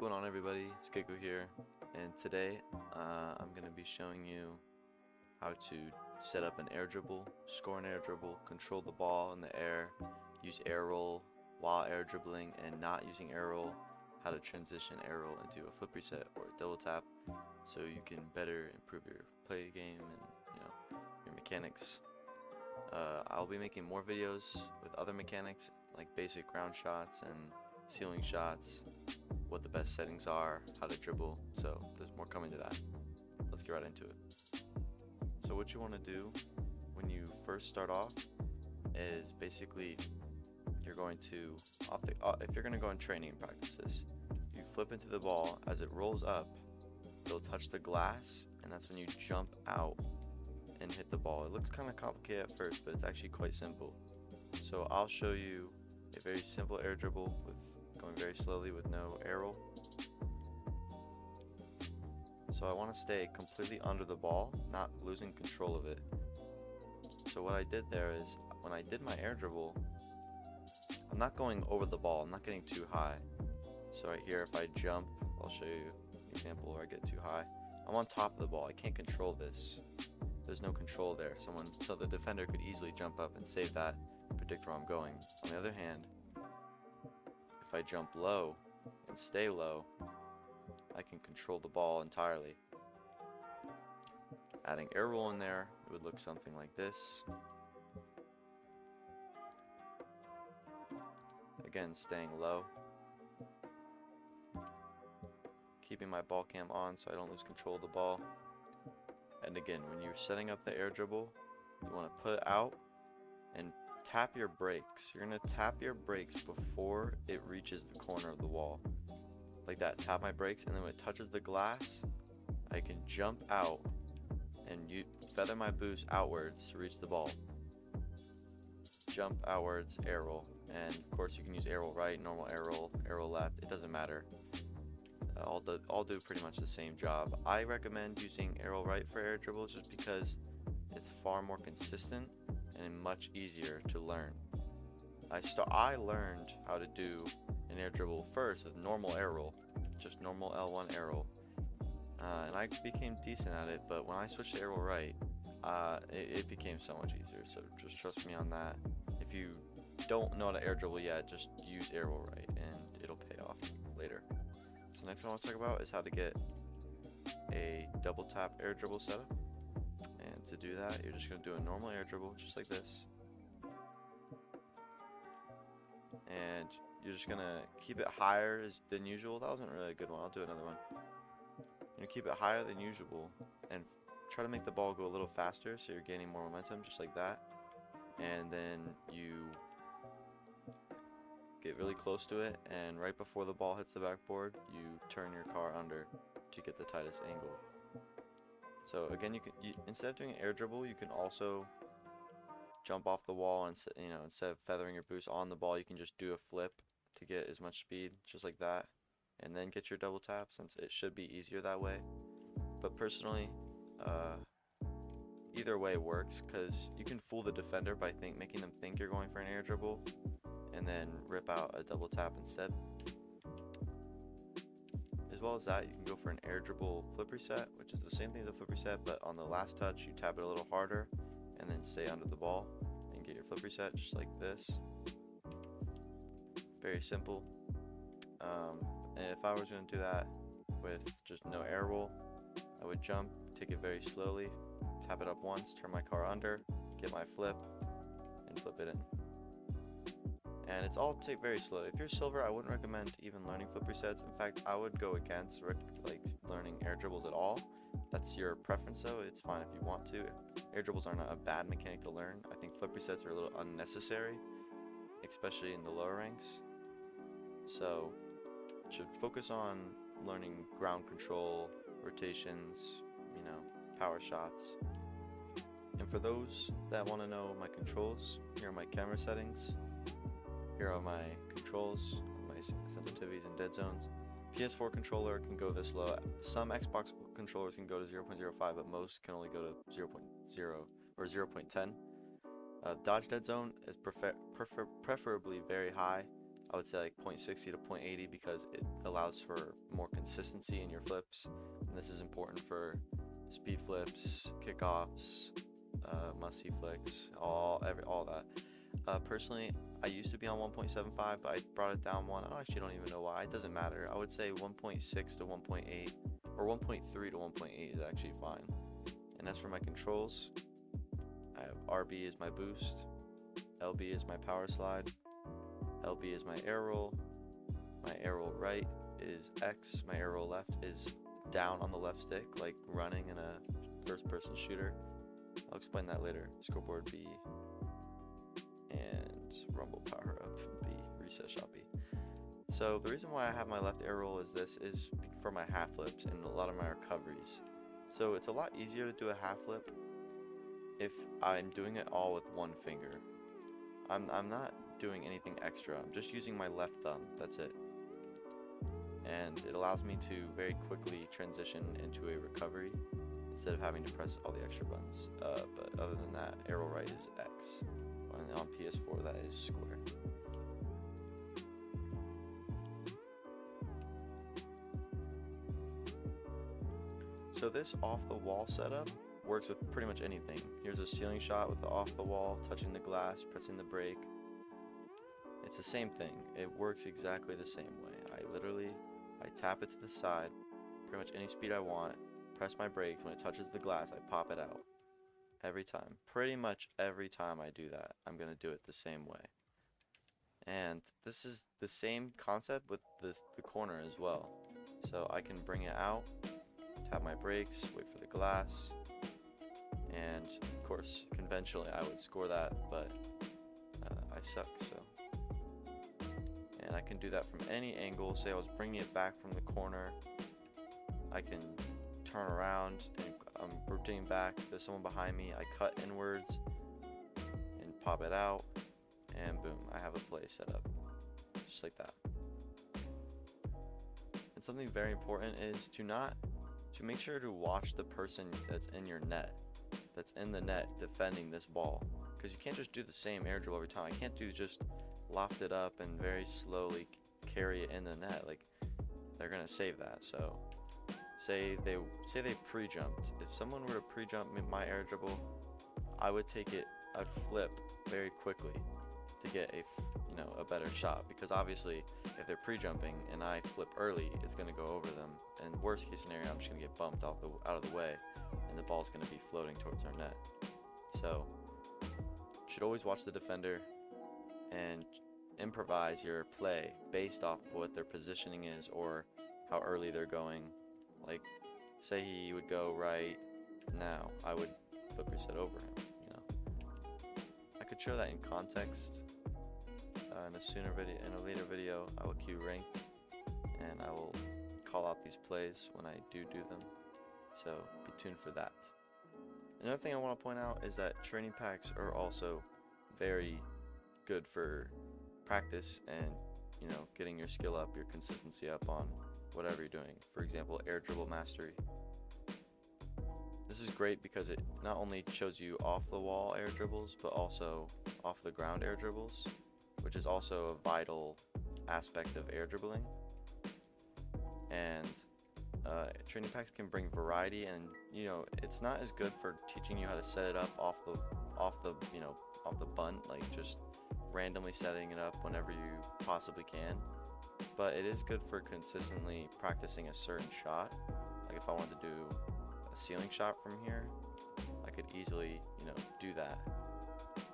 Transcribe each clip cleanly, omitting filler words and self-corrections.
going on, everybody? It's Kako here, and today I'm going to be showing you how to set up an air dribble, score an air dribble, control the ball in the air, use air roll while air dribbling and not using air roll, how to transition air roll into a flip reset or a double tap so you can better improve your play game and your mechanics. I'll be making more videos with other mechanics like basic ground shots and ceiling shots, what the best settings are, how to dribble, so there's more coming to that. Let's get right into it. So what you want to do when you first start off is basically you're going to, if you're going to go on training practices, you flip into the ball. As it rolls up, it'll touch the glass, and that's when you jump out and hit the ball. It looks kind of complicated at first, but it's actually quite simple. So I'll show you a very simple air dribble with going very slowly with no air roll. So I want to stay completely under the ball, not losing control of it. So what I did there is, when I did my air dribble, I'm not going over the ball, I'm not getting too high. So right here, if I jump, I'll show you an example where I get too high. I'm on top of the ball, I can't control this. There's no control there. So the defender could easily jump up and save that, predict where I'm going. On the other hand, if I jump low and stay low, I can control the ball entirely. Adding air roll in there, it would look something like this. Again, staying low. Keeping my ball cam on so I don't lose control of the ball. And again, when you're setting up the air dribble, you want to put it out and tap your brakes. You're going to tap your brakes before it reaches the corner of the wall. Like that, tap my brakes, and then when it touches the glass, I can jump out and feather my boost outwards to reach the ball. Jump outwards, air roll. And of course you can use air roll right, normal air roll left, it doesn't matter. All do pretty much the same job. I recommend using air roll right for air dribbles just because it's far more consistent and much easier to learn. I learned how to do an air dribble first with normal air roll, just normal L1 air roll, and I became decent at it. But when I switched to air roll right, it became so much easier. So just trust me on that. If you don't know how to air dribble yet, just use air roll right, and it'll pay off later. So next thing I want to talk about is how to get a double tap air dribble setup. And to do that, you're just going to do a normal air dribble, just like this. And you're just going to keep it higher than usual. That wasn't really a good one. I'll do another one. You keep it higher than usual and try to make the ball go a little faster so you're gaining more momentum, just like that. And then you get really close to it, and right before the ball hits the backboard, you turn your car under to get the tightest angle. So again, instead of doing an air dribble, you can also jump off the wall, and instead of feathering your boost on the ball, you can just do a flip to get as much speed, just like that, and then get your double tap, since it should be easier that way. But personally, either way works, because you can fool the defender by making them think you're going for an air dribble and then rip out a double tap instead. As well as that, you can go for an air dribble flip reset, which is the same thing as a flip reset, but on the last touch you tap it a little harder and then stay under the ball and get your flip reset, just like this. Very simple. And if I was going to do that with just no air roll, I would jump, take it very slowly, tap it up once, turn my car under, get my flip, and flip it in. And it's all very slow. If you're silver, I wouldn't recommend even learning flip resets. In fact, I would go against learning air dribbles at all. That's your preference though, it's fine if you want to. Air dribbles are not a bad mechanic to learn. I think flip resets are a little unnecessary, especially in the lower ranks. So you should focus on learning ground control, rotations, power shots. And for those that want to know my controls, here are my camera settings. Here are my controls, my sensitivities and dead zones. PS4 controller can go this low. Some Xbox controllers can go to 0.05, but most can only go to 0.0 or 0.10. Dodge dead zone is preferably very high. I would say like 0.60 to 0.80 because it allows for more consistency in your flips, and this is important for speed flips, kickoffs, must-see flicks, all that. Personally, I used to be on 1.75, but I brought it down one. I actually don't even know why. It doesn't matter. I would say 1.6 to 1.8 or 1.3 to 1.8 is actually fine. And as for my controls, I have RB is my boost, LB is my power slide, LB is my air roll right is X, my air roll left is down on the left stick, like running in a first-person shooter. I'll explain that later. Scoreboard B and rumble power up B, reset shot B. So the reason why I have my left air roll is this is for my half flips and a lot of my recoveries. So it's a lot easier to do a half flip if I'm doing it all with one finger. I'm not doing anything extra. I'm just using my left thumb. That's it. And it allows me to very quickly transition into a recovery instead of having to press all the extra buttons. But other than that, arrow right is X. And on PS4, that is square. So this off-the-wall setup works with pretty much anything. Here's a ceiling shot with the off-the-wall, touching the glass, pressing the brake. It's the same thing. It works exactly the same way. I tap it to the side, pretty much any speed I want, press my brakes. When it touches the glass, I pop it out. Every time. Pretty much every time I do that, I'm going to do it the same way. And this is the same concept with the corner as well. So I can bring it out, tap my brakes, wait for the glass, and of course, conventionally I would score that, but I suck, so. And I can do that from any angle. Say I was bringing it back from the corner, I can turn around and I'm rotating back. If there's someone behind me, I cut inwards and pop it out, and boom, I have a play set up, just like that. And something very important is to make sure to watch the person that's in your net, that's in the net defending this ball, because you can't just do the same air dribble every time. I can't do just loft it up and very slowly carry it in the net. Like, they're gonna save that. So say they pre-jumped. If someone were to pre-jump my air dribble, I'd flip very quickly to get a better shot, because obviously if they're pre-jumping and I flip early, it's gonna go over them, and worst case scenario, I'm just gonna get bumped out of the way and the ball's gonna be floating towards our net. So you should always watch the defender and improvise your play based off what their positioning is or how early they're going. Like, say he would go right now, I would flip reset over him. I could show that in context in a later video. I will queue ranked and I will call out these plays when I do them. So be tuned for that. Another thing I want to point out is that training packs are also very good for practice and getting your skill up, your consistency up on whatever you're doing. For example, air dribble mastery. This is great because it not only shows you off the wall air dribbles, but also off the ground air dribbles, which is also a vital aspect of air dribbling. And training packs can bring variety, and it's not as good for teaching you how to set it up off the bunt, like just randomly setting it up whenever you possibly can. But it is good for consistently practicing a certain shot. Like if I wanted to do a ceiling shot from here, I could easily do that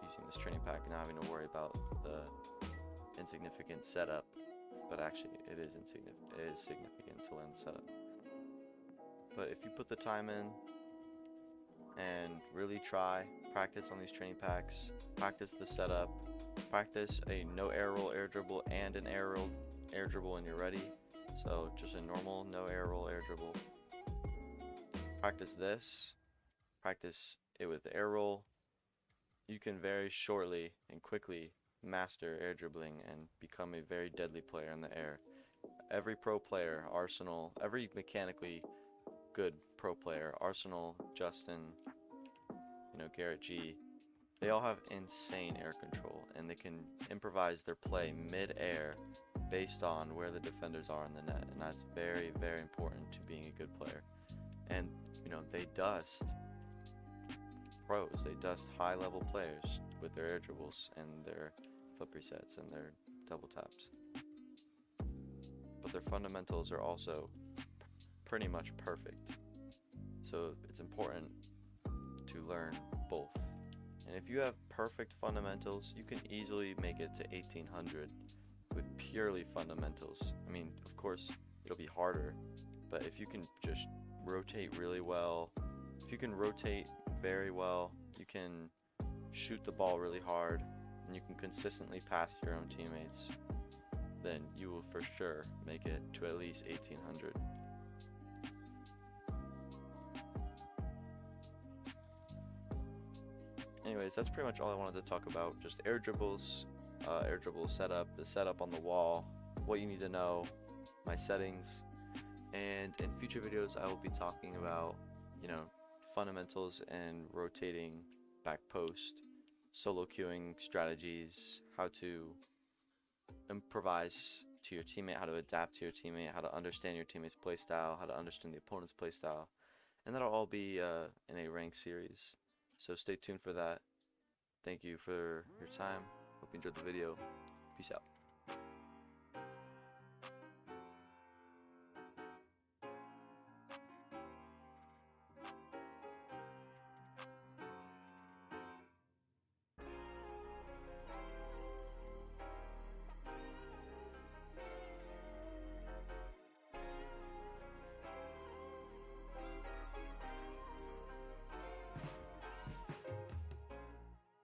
using this training pack and not having to worry about the insignificant setup. But actually it is significant to learn the setup. But if you put the time in and really practice on these training packs, practice the setup, practice a no air roll air dribble and an air roll air dribble when you're ready. So just a normal no air roll air dribble. Practice this, practice it with the air roll. You can very shortly and quickly master air dribbling and become a very deadly player in the air. Every pro player, Arsenal, every mechanically good pro player, Arsenal, Justin, Garrett G, They all have insane air control, and they can improvise their play mid-air based on where the defenders are in the net, and that's very, very important to being a good player. And, you know, they dust pros, they dust high-level players with their air dribbles and their flip resets and their double taps. But their fundamentals are also pretty much perfect. So it's important to learn both. And if you have perfect fundamentals, you can easily make it to 1800 with purely fundamentals. I mean, of course, it'll be harder, but if you can just rotate really well, if you can rotate very well, you can shoot the ball really hard, and you can consistently pass your own teammates, then you will for sure make it to at least 1800. Anyways, that's pretty much all I wanted to talk about. Just air dribbles, air dribble setup, the setup on the wall, what you need to know, my settings, and in future videos I will be talking about, you know, fundamentals and rotating back post, solo queuing strategies, how to improvise to your teammate, how to adapt to your teammate, how to understand your teammate's playstyle, how to understand the opponent's playstyle, and that'll all be in a ranked series. So stay tuned for that. Thank you for your time. Hope you enjoyed the video. Peace out.